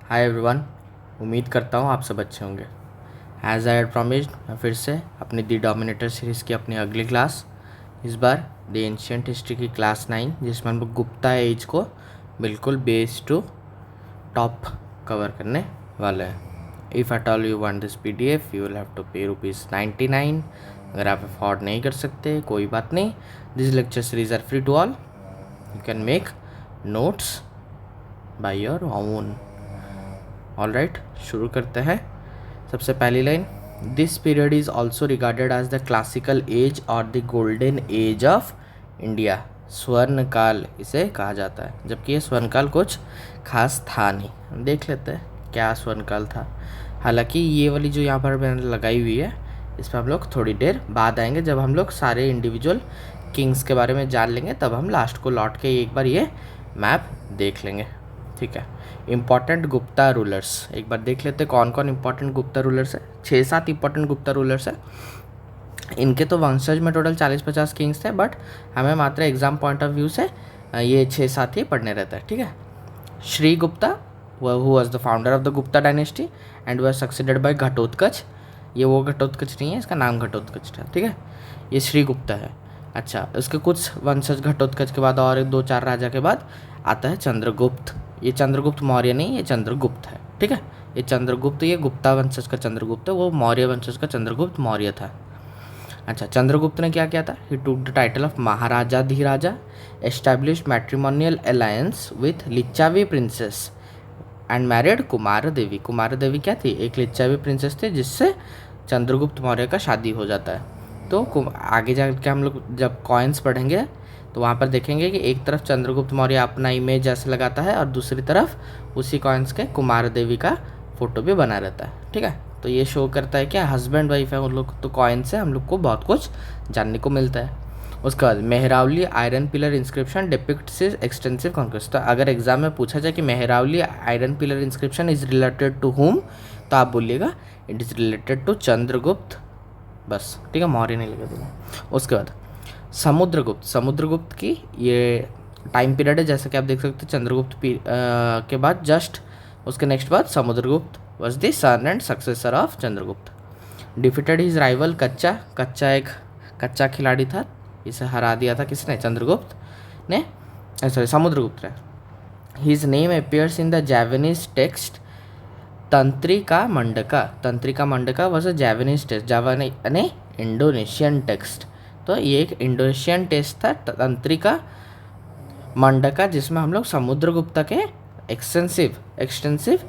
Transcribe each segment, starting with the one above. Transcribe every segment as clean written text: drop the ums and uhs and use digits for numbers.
Hi everyone, उम्मीद करता हूँ आप सब अच्छे होंगे। एज आई हैड प्रॉमिस्ड, मैं फिर से अपनी दी डोमिनेटर सीरीज़ की अपनी अगली क्लास, इस बार द एंशिएंट हिस्ट्री की क्लास 9, जिसमें हम लोग गुप्ता एज को बिल्कुल बेस टू टॉप कवर करने वाले हैं। If at all you want this PDF you will have to pay ₹99। अगर आप अफोर्ड नहीं कर सकते कोई बात नहीं, this lecture series are free to all. You can make notes by your own. All right, शुरू करते हैं। सबसे पहली line, this period is also regarded as the classical age और the golden age of India. स्वर्ण काल इसे कहा जाता है, जबकि ये स्वर्ण काल कुछ खास था नहीं। देख लेते हैं क्या स्वर्ण काल था। हालांकि ये वाली जो यहाँ पर मैंने लगाई हुई है, इस पर हम लोग थोड़ी देर बाद आएंगे, जब हम लोग सारे इंडिविजुअल किंग्स के बारे में जान लेंगे, तब हम लास्ट को लौट के एक बार ये मैप देख लेंगे। ठीक है, इम्पॉर्टेंट गुप्ता रूलर्स एक बार देख लेते हैं कौन कौन इंपॉर्टेंट गुप्ता रूलर्स है। 6-7 इंपॉर्टेंट गुप्ता रूलर्स है। इनके तो वंशज में टोटल 40-50 किंग्स थे, बट हमें मात्र एग्जाम पॉइंट ऑफ व्यू से ये 6-7 ही पढ़ने रहता है। ठीक है, Shri Gupta who was the founder of the Gupta dynasty and was succeeded by Ghatotkacha. ये वो घटोत्कच नहीं है, इसका नाम घटोत्कच था। ठीक है, ये श्री गुप्ता है। अच्छा, इसके कुछ वंशज घटोत्कच के बाद और 2-4 राजा के बाद आता है चंद्रगुप्त। ये चंद्रगुप्त मौर्य नहीं, ये चंद्रगुप्त है। ठीक है, ये चंद्रगुप्त, ये गुप्ता वंशज का चंद्रगुप्त है, वो मौर्य वंशज का चंद्रगुप्त मौर्य था। अच्छा, चंद्रगुप्त ने क्या किया था? He took the title of Maharajadhiraja, established matrimonial alliance with Licchavi princess and married Kumara Devi. Kumara Devi क्या थी? एक लिच्चावी प्रिंसेस थी, जिससे चंद्रगुप्त मौर्य का शादी हो जाता है। तो आगे जाके हम लोग जब कॉइन्स पढ़ेंगे तो वहाँ पर देखेंगे कि एक तरफ चंद्रगुप्त मौर्य अपना इमेज ऐसे लगाता है और दूसरी तरफ उसी कॉइन्स के कुमार देवी का फोटो भी बना रहता है। ठीक है, तो ये शो करता है क्या हस्बैंड वाइफ है उन लोग, तो कॉइन से हम लोग को बहुत कुछ जानने को मिलता है। उसके बाद Mehrauli iron pillar inscription depicts extensive conquest. तो अगर एग्जाम में पूछा जाए कि Mehrauli iron pillar inscription is related to whom, तो आप बोलिएगा it is related to Chandragupta, बस। ठीक है, मौर्य नहीं लगा देगा। उसके बाद समुद्रगुप्त। समुद्रगुप्त की ये टाइम पीरियड है, जैसा कि आप देख सकते हैं चंद्रगुप्त के बाद जस्ट उसके नेक्स्ट बाद Samudragupta was the son and successor of Chandragupta. Defeated his rival Kachcha. Kachcha एक कच्चा खिलाड़ी था, इसे हरा दिया था किसने? चंद्रगुप्त ने, सॉरी समुद्रगुप्त ने। His name appears in the Javanese text Tantrika Mandaka. Tantrika Mandaka was a Javanese text, Javanese यानी इंडोनेशियन टेक्स्ट। तो ये एक इंडोनेशियन टेक्स्ट था तंत्रिका मंडका, जिसमें हम लोग समुद्रगुप्त के एक्सटेंसिव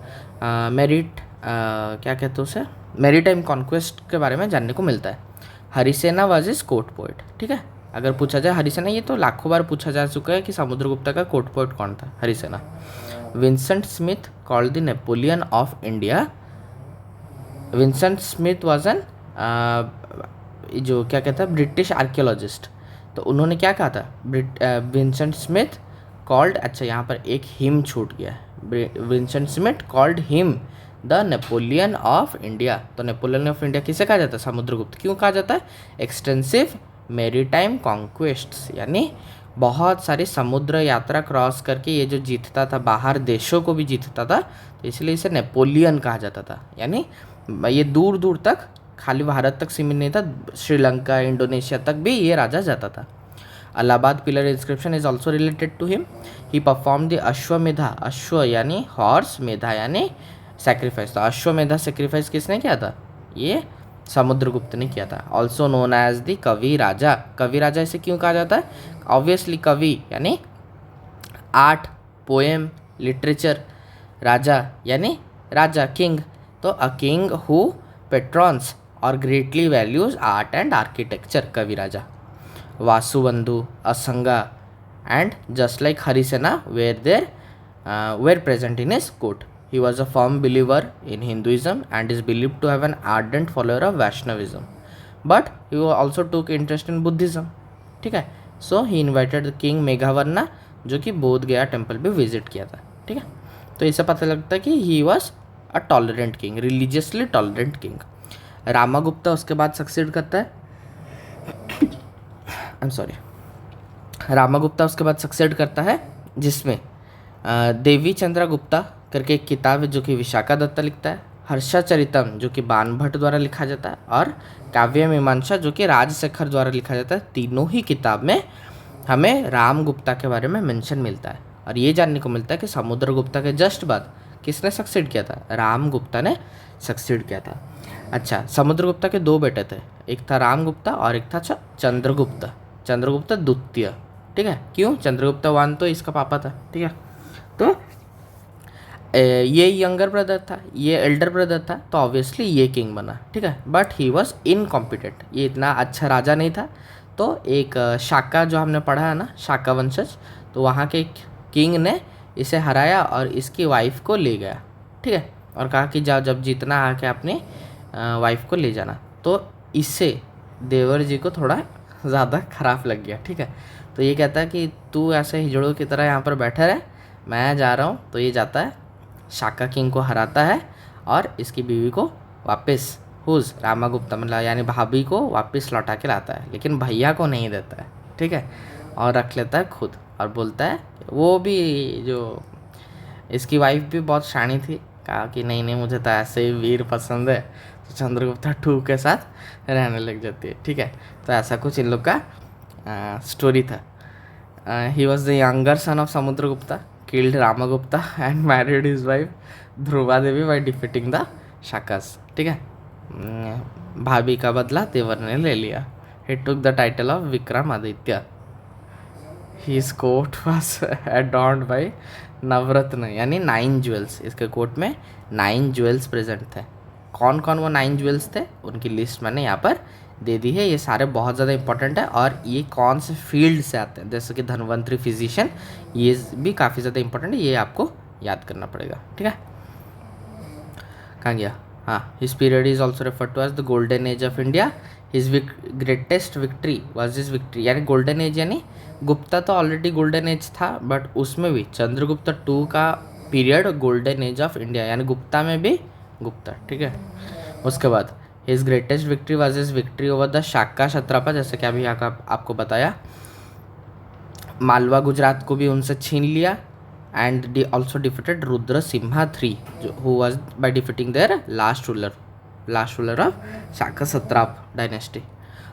मेरिट क्या कहते हैं उसे, मेरीटाइम कॉन्क्वेस्ट के बारे में जानने को मिलता है। Harisena was is court poet. ठीक है, अगर पूछा जाए हरिसेना, ये तो लाखों बार पूछा जा चुका है कि समुद्रगुप्त का कोर्ट पोएट कौन था? Harisena. Vincent Smith called the Napoleon of India. Vincent Smith was an जो क्या कहता है ब्रिटिश आर्कियोलॉजिस्ट। तो उन्होंने क्या कहा था? विंसेंट स्मिथ कॉल्ड, अच्छा यहाँ पर एक हिम छूट गया है। Vincent Smith called him the Napoleon of India. तो नेपोलियन ऑफ इंडिया किसे कहा जाता है? समुद्रगुप्त। क्यों कहा जाता है? एक्सटेंसिव मेरीटाइम कॉन्क्वेस्ट्स, यानी बहुत सारी समुद्र यात्रा क्रॉस करके ये जो जीतता था, बाहर देशों को भी जीतता था, तो इसलिए इसे नेपोलियन कहा जाता था। यानी ये दूर दूर तक, खाली भारत तक सीमित नहीं था, श्रीलंका, इंडोनेशिया तक भी ये राजा जाता था। Allahabad pillar inscription is also related to him. He perform the Ashvamedha. अश्व यानी हॉर्स, मेधा यानी सेक्रीफाइस। तो अश्वमेधा सेक्रीफाइस किसने किया था? ये समुद्रगुप्त ने किया था। ऑल्सो नोन एज द कवि राजा। कवि राजा इसे क्यों कहा जाता है? ऑब्वियसली कवि यानी आर्ट, पोएम, लिटरेचर, राजा यानी राजा, किंग। तो अ किंग हु पेट्रॉन्स और greatly values art and architecture, Kaviraja. Vasubandhu, Asanga and just like Harisena were present in his court. He was a firm believer in Hinduism and is believed to have an ardent follower of Vaishnavism. But he also took interest in Buddhism. ठीक है, so he invited the king मेघावर्ना, जो कि बोध गया temple भी visit किया था। ठीक है, तो इससे पता लगता है कि he was a tolerant king, religiously tolerant king. रामागुप्ता उसके बाद सक्सीड करता है, रामागुप्ता उसके बाद सक्सेड करता है, जिसमें देवी चंद्रा गुप्ता करके एक किताब है जो कि विशाखा दत्ता लिखता है, हर्षचरितम जो कि बाण भट्ट द्वारा लिखा जाता है, और काव्य मीमांसा जो कि राजशेखर द्वारा लिखा जाता है। तीनों ही किताब में हमें रामगुप्ता के बारे में मेंशन मिलता है, और ये जानने को मिलता है कि समुद्रगुप्ता के जस्ट बाद किसने सक्सीड किया था, रामगुप्ता ने सक्सीड किया था। अच्छा, समुद्रगुप्ता के 2 बेटे थे, एक था रामगुप्ता और एक था चंद्रगुप्ता, चंद्रगुप्ता द्वितीय। ठीक है, क्यों? चंद्रगुप्ता 1 तो इसका पापा था। ठीक है, तो ये यंगर ब्रदर था, ये एल्डर ब्रदर था, तो ऑब्वियसली ये किंग बना। ठीक है, बट ही वॉज इनकॉम्पिटेंट, ये इतना अच्छा राजा नहीं था। तो एक शाका जो हमने पढ़ा है ना, शाका वंशज, तो वहाँ के किंग ने इसे हराया और इसकी वाइफ को ले गया। ठीक है, और कहा कि जाओ जब जीतना आके अपनी वाइफ को ले जाना। तो इससे देवर जी को थोड़ा ज़्यादा खराब लग गया। ठीक है, तो ये कहता है कि तू ऐसे हिजड़ों की तरह यहाँ पर बैठा रहे, मैं जा रहा हूँ। तो ये जाता है, शाका किंग को हराता है और इसकी बीवी को वापस, हुज रामागुप्ता मतलब यानी भाभी को वापस लौटा के लाता है, लेकिन भैया को नहीं देता है। ठीक है, और रख लेता है खुद, और बोलता है, वो भी जो इसकी वाइफ भी बहुत शानी थी, कहा कि नहीं नहीं मुझे तो ऐसे ही वीर पसंद है, तो चंद्रगुप्ता 2 के साथ रहने लग जाती है। ठीक है, तो ऐसा कुछ इन लोग का स्टोरी था। He was the younger son of Samudragupta, killed Ramagupta and married his wife Dhruva Devi by defeating the Shakas। ठीक है, भाभी का बदला देवर ने ले लिया। He took the title of Vikramaditya. His court was adorned by नवरत्न यानी 9 ज्वेल्स। इसके कोर्ट में 9 ज्वेल्स प्रेजेंट थे। कौन कौन वो 9 ज्वेल्स थे उनकी लिस्ट मैंने यहाँ पर दे दी है। ये सारे बहुत ज़्यादा इंपॉर्टेंट है, और ये कौन से फील्ड से आते हैं, जैसे कि धन्वंतरी, फिजिशियन, ये भी काफ़ी ज़्यादा इंपॉर्टेंट है, ये आपको याद करना पड़ेगा। ठीक है, कहाँ गया? हाँ, his period is also referred to as the golden age of India. His greatest victory was his victory, यानी गोल्डन एज यानी गुप्ता तो ऑलरेडी गोल्डन एज था, बट उसमें भी चंद्रगुप्ता 2 का period golden age of India, यानी गुप्ता में भी गुप्ता। ठीक है, उसके बाद his greatest victory was his victory over the Shaka Kshatrapa, जैसे कि अभी आपको बताया। मालवा गुजरात को भी उनसे छीन लिया, and also defeated Rudra Simha 3 जो who was by defeating their last ruler of Shaka satrap dynasty.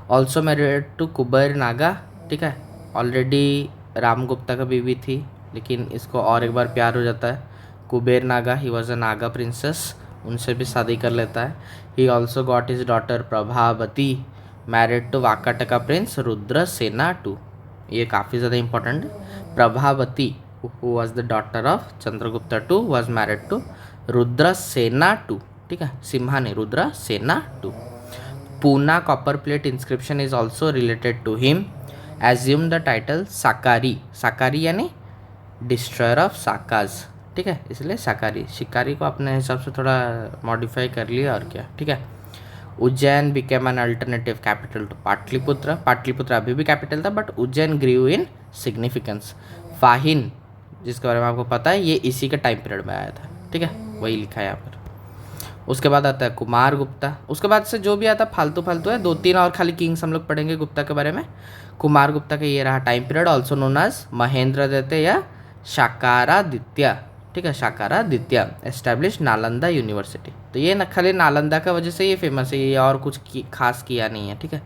Also married to Kubera Naga. ठीक है, ऑलरेडी रामगुप्ता का बीवी थी, लेकिन इसको और एक बार प्यार हो जाता है। Kubera Naga, he was a Naga princess, उनसे भी शादी कर लेता है। He also got his daughter Prabhavati married to Vakataka prince Rudra Sena 2। ये काफ़ी ज़्यादा इंपॉर्टेंट है। Prabhavati who was the daughter of Chandragupta II was married to Rudra Sena 2। ठीक है, सिम्हा नहीं, Rudra Sena 2। Poona copper plate inscription is also related to him. Assume the title Shakari, Shakari यानी डिस्ट्रॉयर ऑफ साकाज। ठीक है, इसलिए साकारी, शिकारी को अपने हिसाब से थोड़ा मॉडिफाई कर लिया और क्या। ठीक है, Ujjain became an alternative capital to Pataliputra. Pataliputra अभी भी कैपिटल था, but Ujjain grew in significance. Fahien, जिसके बारे में आपको पता है, ये इसी के टाइम पीरियड में आया था। ठीक है, वही लिखा है यहाँ पर। उसके बाद आता है कुमार गुप्ता। उसके बाद से जो भी आता है फालतू है, 2-3 और खाली किंग्स हम लोग पढ़ेंगे गुप्ता के बारे में। कुमार गुप्ता का ये रहा time period, also known as Mahendra द्वितीय या शाकारादित्य। ठीक है, शाकारादित्य एस्टैब्लिश नालंदा यूनिवर्सिटी। तो ये खाली नालंदा का वजह से ये फेमस है, ये और कुछ खास किया नहीं है। ठीक है,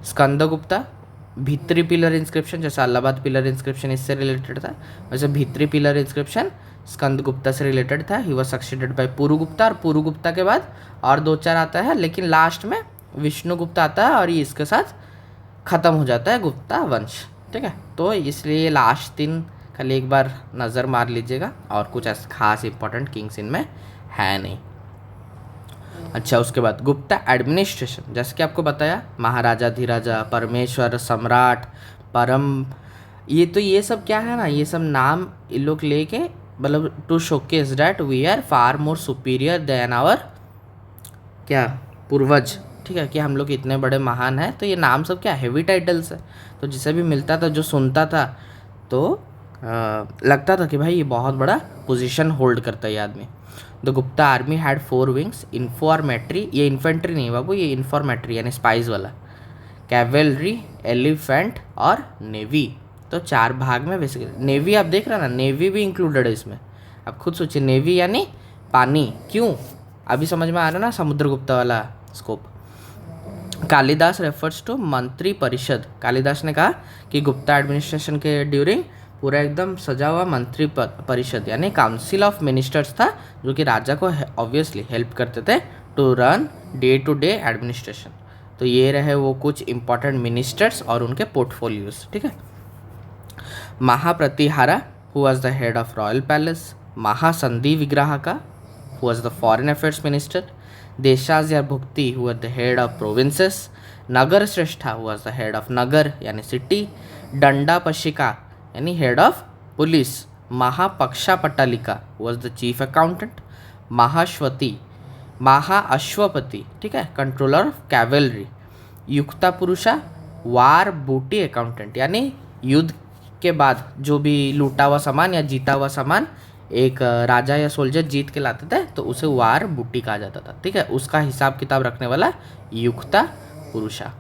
स्कंदगुप्ता, भित्री पिलर इंस्क्रिप्शन, जैसे अलाहाबाद पिलर इंस्क्रिप्शन इससे रिलेटेड था, वैसे भित्री पिलर इंस्क्रिप्शन स्कंदगुप्ता से रिलेटेड था। ही वॉज सक्सीडेड बाय पुरुगुप्ता, और पुरुगुप्ता के बाद और 2-4 आता है, लेकिन लास्ट में विष्णुगुप्ता आता है और ये इसके साथ ख़त्म हो जाता है गुप्ता वंश। ठीक है, तो इसलिए लास्ट 3 खाली एक बार नज़र मार लीजिएगा, और कुछ ऐसा खास इंपॉर्टेंट किंग्स इनमें है नहीं। अच्छा, उसके बाद गुप्ता एडमिनिस्ट्रेशन, जैसे कि आपको बताया, महाराजा धीराजा, परमेश्वर, सम्राट, परम, ये सब क्या है ना, ये सब नाम इन लोग लेके मतलब to showcase that we are far more superior than our क्या पूर्वज। ठीक है, कि हम लोग इतने बड़े महान हैं। तो ये नाम सब क्या हेवी टाइटल्स है, तो जिसे भी मिलता था, जो सुनता था, तो लगता था कि भाई ये बहुत बड़ा पोजीशन होल्ड करता है ये आदमी। The Gupta army had 4 wings, informatory, ये इन्फेंट्री नहीं बाबू, ये इन्फॉर्मेट्री यानी स्पाइस वाला, कैवेलरी, एलिफेंट और नेवी। तो 4 भाग में बेसिकली नेवी आप देख रहे हैं ना, नेवी भी इंक्लूडेड है इसमें। आप खुद सोचिए, नेवी यानी पानी, क्यों? अभी समझ में आ रहा ना समुद्रगुप्त वाला स्कोप। कालिदास रेफर्स टू मंत्री परिषद। कालिदास ने कहा कि गुप्ता एडमिनिस्ट्रेशन के ड्यूरिंग पूरा एकदम सजा हुआ मंत्री परिषद यानी काउंसिल ऑफ मिनिस्टर्स था, जो कि राजा को ऑब्वियसली हेल्प करते थे to run day to day administration. तो ये रहे वो कुछ इंपॉर्टेंट मिनिस्टर्स और उनके पोर्टफोलियोज, ठीक है। Mahapratihara who was the head of royal palace. Mahasandhi Vigrahaka who was the foreign affairs minister. देशाज्य Bhukti who was the head of provinces. Nagar Shreshtha who was the head of नगर यानी सिटी। दंडापशिका यानी head of police. Mahapakshapatalika was the chief accountant. Mahashvapati, ठीक है, controller of cavalry. युक्ता पुरुषा वार बूटी accountant यानी युद्ध के बाद जो भी लूटा हुआ सामान या जीता हुआ सामान एक राजा या सोल्जर जीत के लाते थे तो उसे वार बूटी कहा जाता था, ठीक है। उसका हिसाब किताब रखने वाला Yukta Purusha.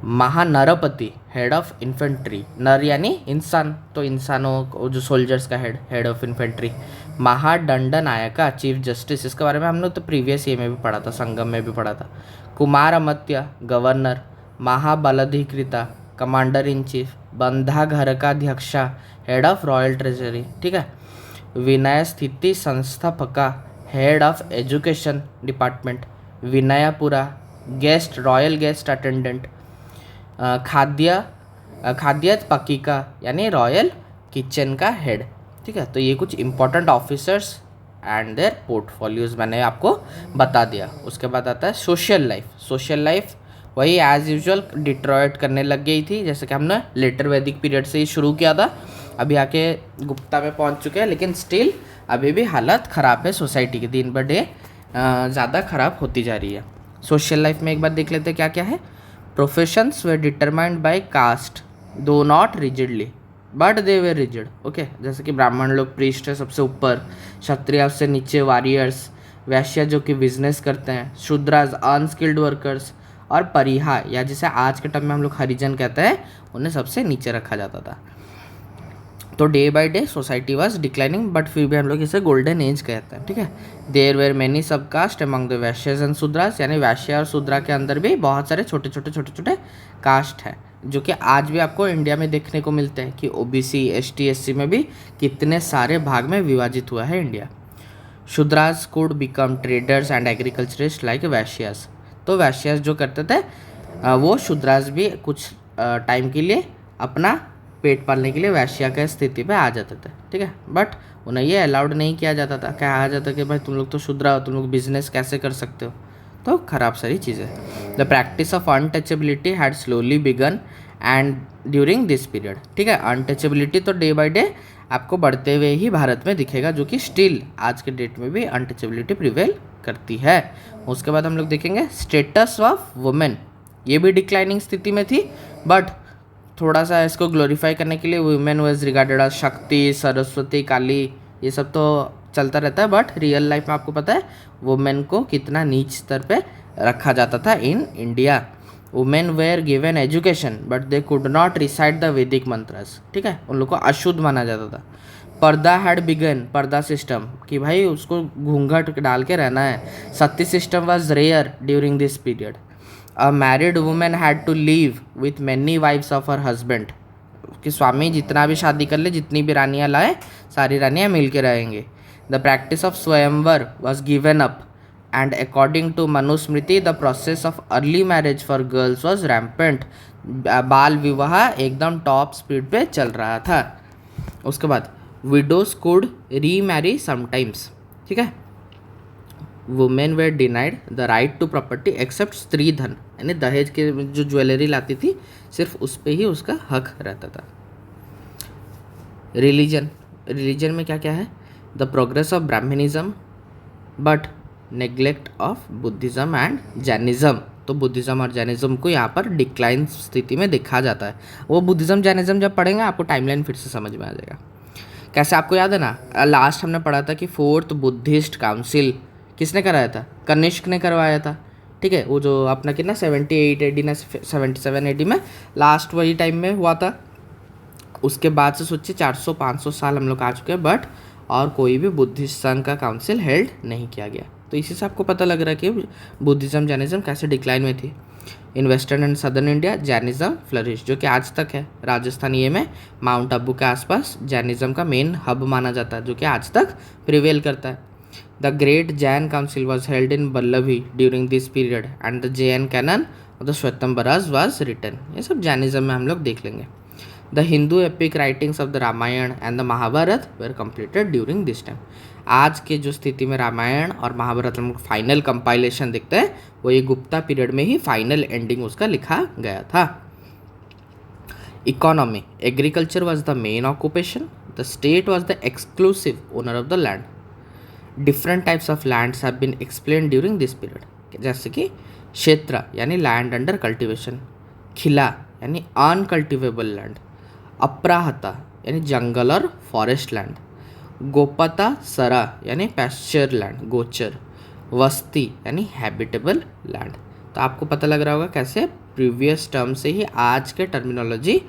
Mahanarapati head of infantry. नर यानी इंसान, तो इंसानों को जो सोल्जर्स का head of infantry. Mahadanda Nayaka chief justice, इसके बारे में हमने तो प्रीवियस ईयर में भी पढ़ा था, संगम में भी पढ़ा था। Kumara Amatya governor. Mahabaladhikrita commander in chief. बंधा घर का अध्यक्षा हेड ऑफ रॉयल ट्रेजरी, ठीक है। Vinaya Sthiti Sansthapaka head of education department. Vinayapura guest royal guest attendant. Khadya Pakika यानी रॉयल किचन का हेड, ठीक है। तो ये कुछ important officers and their portfolios मैंने आपको बता दिया। उसके बाद आता है सोशल लाइफ। सोशल लाइफ वही एज यूजुअल डिट्रॉयट करने लग गई थी, जैसे कि हमने लेटर वैदिक पीरियड से ही शुरू किया था, अभी आके गुप्ता में पहुंच चुके हैं, लेकिन स्टिल अभी भी हालत ख़राब है सोसाइटी की, दिन ब डे ज़्यादा ख़राब होती जा रही है। सोशल लाइफ में एक बार देख लेते हैं क्या क्या है। Professions were determined by caste though not rigidly but they were rigid, okay. जैसे कि ब्राह्मण लोग प्रीस्ट है सबसे ऊपर, क्षत्रिय उससे नीचे वॉरियर्स, वैश्य जो कि बिजनेस करते हैं, शूद्रास अनस्किल्ड वर्कर्स, और परिहा या जिसे आज के टाइम में हम लोग हरिजन कहते हैं, उन्हें सबसे नीचे रखा जाता था। तो day by day society was declining, but फिर भी हम लोग इसे गोल्डन एज कहते हैं, ठीक है। There were many sub caste among the Vaishyas and Shudras, यानी वैश्य और शूद्रा के अंदर भी बहुत सारे छोटे छोटे कास्ट हैं, जो कि आज भी आपको इंडिया में देखने को मिलते हैं कि ओबीसी एसटी एससी में भी कितने सारे भाग में विभाजित हुआ है India. Shudras could become traders and agriculturist like Vaishyas. तो वैश्यास जो करते थे वो शूद्रास भी कुछ टाइम के लिए अपना पेट पालने के लिए वैश्या के स्थिति पे आ जाते थे, ठीक है। बट उन्हें ये अलाउड नहीं किया जाता था, कहा जाता कि भाई तुम लोग तो शूद्रा हो, तुम लोग बिजनेस कैसे कर सकते हो, तो खराब सारी चीज़ें। The practice of untouchability had slowly began and during this period, ठीक है। अनटचेबिलिटी तो डे बाय डे आपको बढ़ते हुए ही भारत में दिखेगा, जो कि स्टिल आज के डेट में भी अनटचेबिलिटी प्रिवेल करती है। उसके बाद हम लोग देखेंगे स्टेटस ऑफ वुमेन, ये भी डिक्लाइनिंग स्थिति में थी, बट थोड़ा सा इसको ग्लोरीफाई करने के लिए वुमेन वाज रिगार्डेड एज शक्ति, सरस्वती, काली, ये सब तो चलता रहता है, बट रियल लाइफ में आपको पता है वुमेन को कितना नीच स्तर पे रखा जाता था in India. Women were given education but they could not recite the Vedic mantras, ठीक है, उन लोग को अशुद्ध माना जाता था। पर्दा हैड बिगन, पर्दा सिस्टम, कि भाई उसको घूंघट डाल के रहना है। Sati system was rare during this period. A married women had to live with many wifes of her husband, कि स्वामी जितना भी शादी कर ले, जितनी भी रानियाँ लाए, सारी रानियाँ मिल के रहेंगे। The practice of swayamvar was given up and according to Manusmriti the process of early marriage for girls was rampant. बाल विवाह एकदम टॉप स्पीड पे चल रहा था। उसके बाद widows could remarry sometimes, ठीक है। Women were denied the right to property except stridhan, यानी दहेज के जो ज्वेलरी लाती थी सिर्फ उस पर ही उसका हक रहता था। रिलीजन में क्या क्या है। The progress of Brahmanism but neglect of Buddhism and Jainism. तो बुद्धिज़्म और जैनिज्म को यहाँ पर डिक्लाइन स्थिति में देखा जाता है। वो बुद्धिज़्म जैनिज्म जब पढ़ेंगे आपको टाइमलाइन फिर से समझ में आ जाएगा। कैसे, आपको याद है ना, लास्ट हमने पढ़ा था कि फोर्थ बुद्धिस्ट काउंसिल किसने कराया था, कनिष्क ने करवाया था, ठीक है। वो जो अपना कितना 78 AD ना 77 AD में लास्ट वही टाइम में हुआ था। उसके बाद से सोचिए 400-500 साल हम लोग आ चुके हैं, बट और कोई भी बुद्धिस्ट संघ का काउंसिल हेल्ड नहीं किया गया। तो इसी से आपको पता लग रहा है कि बुद्धिज़्म जैनिज़्म कैसे डिक्लाइन में थी। In western and southern India Jainism flourish, जो कि आज तक है। राजस्थान ये में माउंट आबू के आसपास जैनिज़्म का मेन हब माना जाता है, जो कि आज तक प्रिवेल करता है। The great Jain council was held in Vallabhi during this period and the Jain canon or the Shvetambaras was written. ये सब जैनिज़्म में हम लोग देख लेंगे। The Hindu epic writings of the Ramayana and the Mahabharata were completed during this time. आज के जो स्थिति में रामायण और महाभारत हम फाइनल कंपाइलेशन देखते हैं, वो ये गुप्ता पीरियड में ही फाइनल एंडिंग उसका लिखा गया था। Economy, agriculture was the main occupation, the state was the exclusive owner of the land. Different types of lands have been explain during this period, जैसे कि क्षेत्र यानी लैंड अंडर कल्टिवेशन, खिला यानी अनकल्टिवेबल लैंड, अप्राहता यानी जंगल और फॉरेस्ट लैंड, गोपता सरा यानी पैस्चर लैंड गोचर, वस्ती यानी हैबिटेबल लैंड। तो आपको पता लग रहा होगा कैसे प्रीवियस टर्म से ही आज के टर्मिनोलॉजी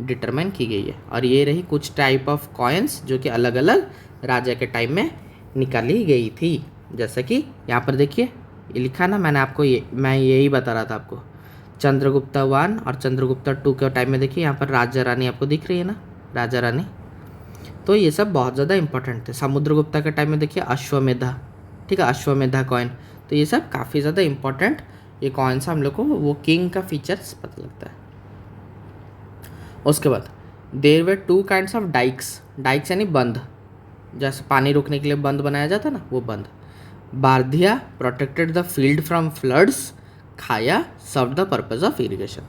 डिटरमाइन की गई है। और ये रही कुछ टाइप ऑफ कॉइन्स जो कि अलग अलग राजा के टाइम में निकाली गई थी। जैसे कि यहाँ पर देखिए ये लिखा ना, मैं यही बता रहा था आपको। चंद्रगुप्ता 1 और चंद्रगुप्ता 2 के टाइम में देखिए यहाँ पर राजा रानी आपको दिख रही है ना, राजा रानी। तो ये सब बहुत ज़्यादा इंपॉर्टेंट थे। समुद्रगुप्ता के टाइम में देखिए अश्वमेधा, ठीक है, अश्वमेधा कॉइन। तो ये सब काफ़ी ज़्यादा इंपॉर्टेंट ये कॉइन्स हम लोग को वो किंग का फीचर्स पता लगता है। उसके बाद there were 2 kinds of dykes, dykes यानी बंध, जैसे पानी रोकने के लिए बंद बनाया जाता ना, वो बंद। Bardhiya protected the field from floods, खाया serve the purpose of irrigation.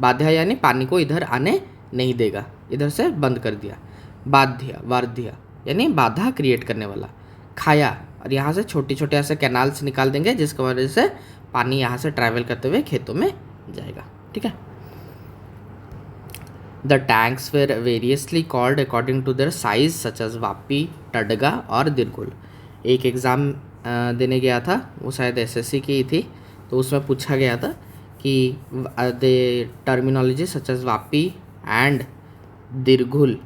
Badhya यानी पानी को इधर आने नहीं देगा, इधर से बंद कर दिया। बाध्या वार्धिया यानी बाधा क्रिएट करने वाला। खाया, और यहाँ से छोटे छोटे ऐसे कैनाल्स निकाल देंगे जिसकी वजह से पानी यहाँ से ट्रैवल करते हुए खेतों में जाएगा, ठीक है। The tanks were variously called according to their size such as Vapi, Tadaga और दिरगुल। एक एग्ज़ाम देने गया था, वो शायद एसएससी की थी, तो उसमें पूछा गया था कि the terminology such as Vapi and Dirgul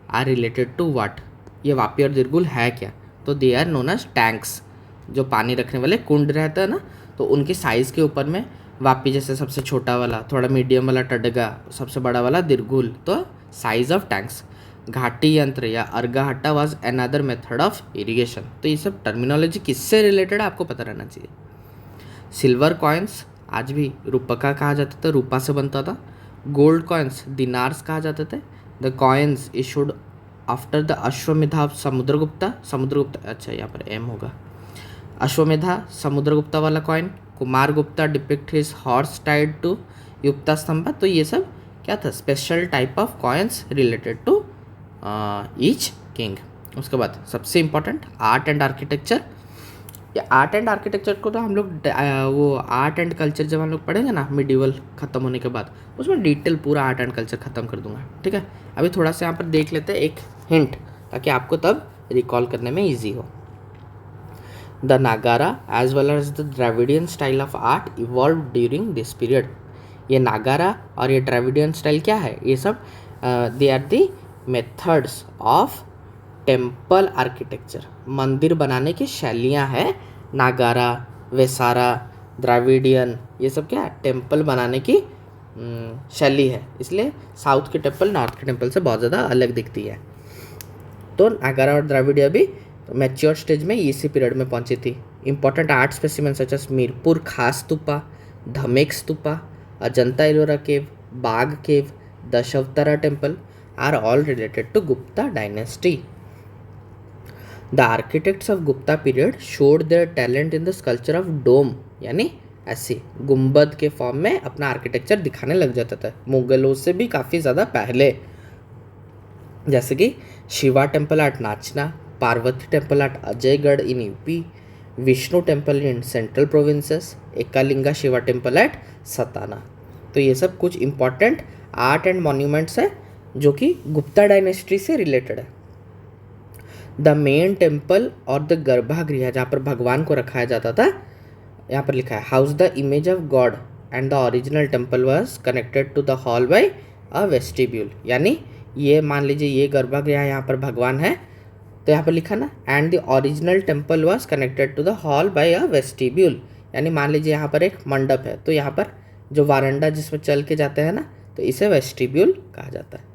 are related to what. ये वापी और दिरगुल है क्या? तो they are known as tanks, जो पानी रखने वाले कुंड रहता है ना, तो उनके साइज़ के ऊपर में वापी जैसे सबसे छोटा वाला, थोड़ा मीडियम वाला टडगा, सबसे बड़ा वाला दिरगुल, तो size of tanks. Ghati Yantra या Araghatta was another method of irrigation. तो ये सब टर्मिनोलॉजी किससे रिलेटेड है आपको पता रहना चाहिए। सिल्वर कॉइन्स आज भी रूपका कहा जाता था, रूपा से बनता था। गोल्ड कॉइन्स दिनार्स कहा जाते थे। The coins issued after the Ashvamedha of Samudragupta, Samudragupta अच्छा यहाँ पर एम होगा, अश्वमेधा समुद्रगुप्ता वाला coin. Kumara Gupta depict his horse tied to Yukta Stambha. तो ये सब क्या था, special type of coins related to each king. उसके बाद सबसे इम्पॉर्टेंट आर्ट एंड आर्किटेक्चर। ये आर्ट एंड आर्किटेक्चर को तो हम लोग वो आर्ट एंड कल्चर जब हम लोग पढ़ेंगे ना मिडिवल ख़त्म होने के बाद, उसमें डिटेल पूरा आर्ट एंड कल्चर ख़त्म कर दूंगा, ठीक है। अभी थोड़ा सा यहाँ पर देख लेते हैं एक हिंट, ताकि आपको तब रिकॉल करने में ईजी हो। The Nagara as well as the Dravidian style of art evolve during this period. ये नागारा और ये द्रविडियन स्टाइल क्या है, ये सब they are the methods of temple architecture. मंदिर बनाने की शैलियाँ हैं नागारा, वेसारा, द्राविडियन, ये सब क्या है, टेम्पल बनाने की शैली है। इसलिए साउथ के टेम्पल नॉर्थ के टेम्पल से बहुत ज़्यादा अलग दिखती है। तो नागारा और द्राविडिया भी मैच्योर स्टेज में इसी पीरियड में पहुंची थी। Important art specimen such as Mirpur Khas stupa, Dhamek stupa, Ajanta Ellora cave, Bagh cave, Dashavatara temple are all related to Gupta dynasty. The architects of Gupta period showed their talent in the sculpture of dome, यानी ऐसे गुंबद के फॉर्म में अपना आर्किटेक्चर दिखाने लग जाता था, मुगलों से भी काफ़ी ज़्यादा पहले। जैसे कि Shiva temple at Nachna, Parvati temple at Ajaygarh in UP, Vishnu temple in central provinces, Eklinga Shiva temple at Satna. तो ये सब कुछ इम्पॉर्टेंट आर्ट एंड मॉन्यूमेंट्स है जो कि गुप्ता डायनेस्टी से रिलेटेड है। द मेन टेम्पल और द गर्भागृह, जहाँ पर भगवान को रखाया जाता था, यहाँ पर लिखा है house the image of god and the original temple was connected to the hall by a vestibule. यानी ये मान लीजिए ये गर्भागृह यहाँ पर भगवान है, तो यहाँ पर लिखा ना, and the original temple was connected to the hall by a vestibule, यानी मान लीजिए यहाँ पर एक मंडप है, तो यहाँ पर जो वारंडा जिसमें चल के जाते हैं ना, तो इसे वेस्टिब्यूल कहा जाता है।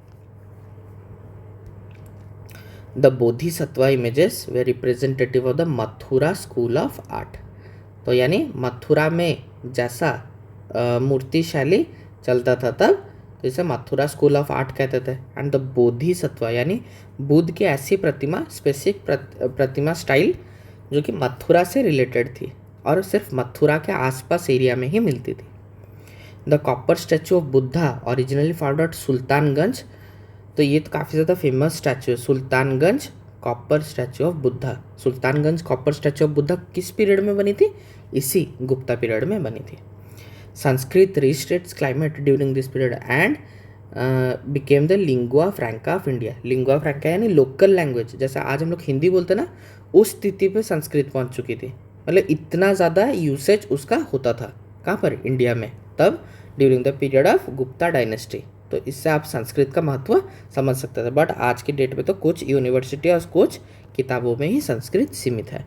The Bodhisattva images way representative of the Mathura school of art, तो यानी मथुरा में जैसा मूर्ति शैली चलता था तब, तो इसे मथुरा स्कूल ऑफ आर्ट कहते थे। एंड द बोधिसत्व यानी बुद्ध की ऐसी प्रतिमा, स्पेसिफिक प्रतिमा स्टाइल जो कि मथुरा से रिलेटेड थी और सिर्फ मथुरा के आसपास एरिया में ही मिलती थी। The copper statue of Buddha originally found at Sultanganj, तो ये तो काफ़ी ज़्यादा फेमस स्टैचू है, Sultanganj copper statue of Buddha. Sultanganj copper statue of Buddha किस पीरियड में बनी थी? इसी गुप्ता पीरियड में बनी थी। Sanskrit reached its climate during this period and became the lingua franca of India. Lingua franca यानी लोकल लैंग्वेज, जैसे आज हम लोग हिंदी बोलते ना, उस स्थिति पे संस्कृत पहुंच चुकी थी। मतलब इतना ज़्यादा यूसेज उसका होता था, कहाँ पर? इंडिया में, तब during the period of Gupta dynasty. तो इससे आप संस्कृत का महत्व समझ सकते थे। बट आज की डेट में तो कुछ यूनिवर्सिटी और कुछ किताबों में ही संस्कृत सीमित है।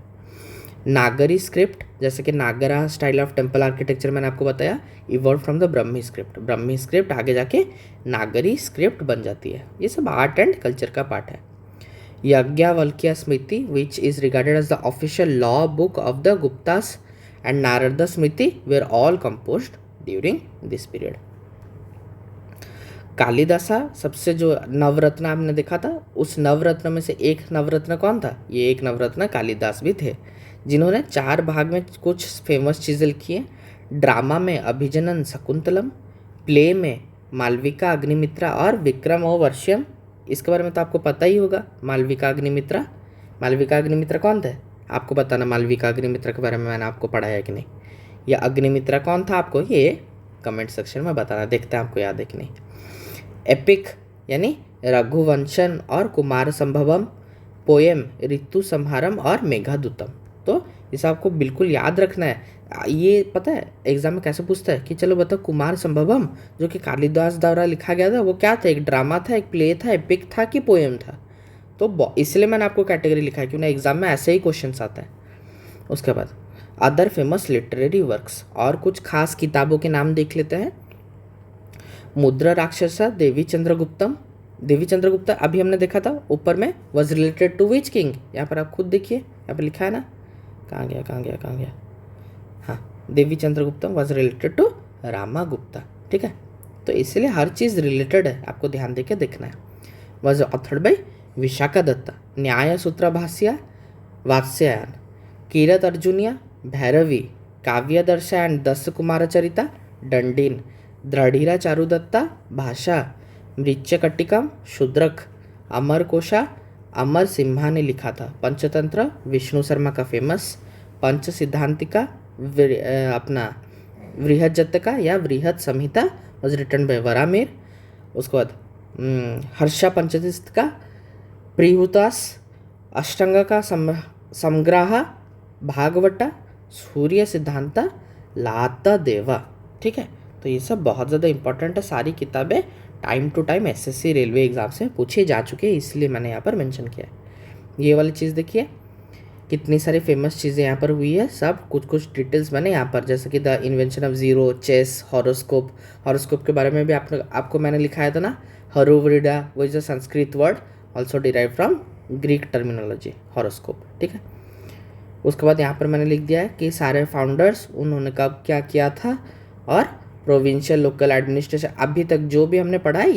नागरी स्क्रिप्ट, जैसे कि Nagara style of temple architecture मैंने आपको बताया, evolve from the Brahmi script. Brahmi script आगे जाके नागरी स्क्रिप्ट बन जाती है। ये सब आर्ट एंड कल्चर का पार्ट है। Yajnavalkya Smriti which is regarded as the official law book of the Guptas and Narada Smriti were all composed during this period. Kalidasa सबसे जो नवरत्न आपने देखा था, उस नवरत्न में से एक नवरत्न कौन था? ये एक नवरत्न कालिदास भी थे, जिन्होंने 4 भाग में कुछ फेमस चीज़ें लिखी हैं। ड्रामा में अभिजनन शकुंतलम, प्ले में मालविका अग्निमित्रा और विक्रमोर्वश्यम। इसके बारे में तो आपको पता ही होगा, मालविका अग्निमित्रा। मालविका अग्निमित्रा कौन थे? आपको बताना मालविका अग्निमित्रा के बारे में मैंने आपको पढ़ाया कि नहीं, या अग्निमित्रा कौन था आपको, ये कमेंट सेक्शन में बताना, देखते हैं आपको याद है कि नहीं। एपिक यानी रघुवंशन और कुमार संभवम, पोएम ऋतु संहारम और मेघादूतम। तो इसे आपको बिल्कुल याद रखना है। ये पता है एग्जाम में कैसे पूछता है कि चलो बताओ, कुमार संभवम जो कि कालिदास द्वारा लिखा गया था, वो क्या था? एक ड्रामा था, एक प्ले था, एपिक था कि पोएम था? तो इसलिए मैंने आपको कैटेगरी लिखा है, क्यों ना एग्जाम में ऐसे ही क्वेश्चन आता है। उसके बाद अदर फेमस लिटरेरी वर्क्स, और कुछ खास किताबों के नाम देख लेते हैं। मुद्रा राक्षसा देवी चंद्रगुप्तम। देवी चंद्रगुप्ता अभी हमने देखा था ऊपर में, was related to which king? यहाँ पर आप खुद देखिए, यहाँ पर लिखा है ना, कहाँ गया, हाँ, देवी चंद्रगुप्तम वॉज रिलेटेड टू रामागुप्ता। ठीक है, तो इसलिए हर चीज़ रिलेटेड है, आपको ध्यान देके देखना है। Was authored by Vishakha Datta. Nyaya Sutra Bhashya Vatsyayana, Kirat Arjuniya, Bharavi, Kavyadarsha and 10 Kumar Charita, Dandin, द्रढ़ीरा चारुदत्ता, भाषा, मृच्छकट्टिकम, शूद्रक, अमर कोशा, अमर सिम्हा ने लिखा था। पंचतंत्र विष्णु शर्मा का फेमस, पंच सिद्धांतिका अपना वृहज्जतका या वृहत संहिता वॉज रिटन बाय वरामीर। उसके बाद हर्षा पंचतिस्तिका, प्रीहुतास, अष्टांग का समग्राह, भागवटा, सूर्य सिद्धांता, लाता देवा। ठीक है, तो ये सब बहुत ज़्यादा इंपॉर्टेंट है। सारी किताबें time to time SSC railway exam से पूछे जा चुके हैं, इसलिए मैंने यहाँ पर मेंशन किया है। ये वाली चीज़ देखिए, कितनी सारी फेमस चीज़ें यहाँ पर हुई है, सब कुछ डिटेल्स मैंने यहाँ पर, जैसे कि the invention of zero, chess, horoscope. Horoscope के बारे में भी आपको मैंने लिखाया था ना, हरोवरिडा, वो is a Sanskrit word also derive from Greek terminology, horoscope. ठीक है, उसके बाद यहाँ पर मैंने लिख दिया है कि सारे फाउंडर्स उन्होंने कब क्या किया था, और प्रोविंशियल लोकल एडमिनिस्ट्रेशन। अभी तक जो भी हमने पढ़ा है,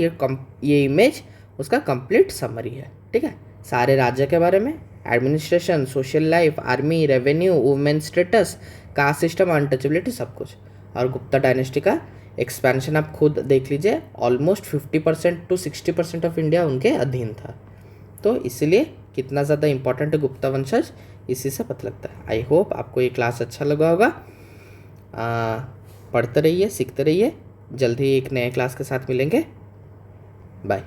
ये इमेज उसका कंप्लीट समरी है। ठीक है, सारे राज्य के बारे में, administration, social life, army, revenue, women status, caste system, untouchability, सब कुछ। और गुप्ता डायनेस्टी का एक्सपेंशन आप खुद देख लीजिए, ऑलमोस्ट 50% to 60% ऑफ इंडिया उनके अधीन था। तो इसलिए कितना ज़्यादा इंपॉर्टेंट है गुप्ता वंशज, इसी से पता लगता है। आई होप आपको ये क्लास अच्छा लगा होगा। पढ़ते रहिए, सीखते रहिए। जल्द ही एक नए क्लास के साथ मिलेंगे। बाय।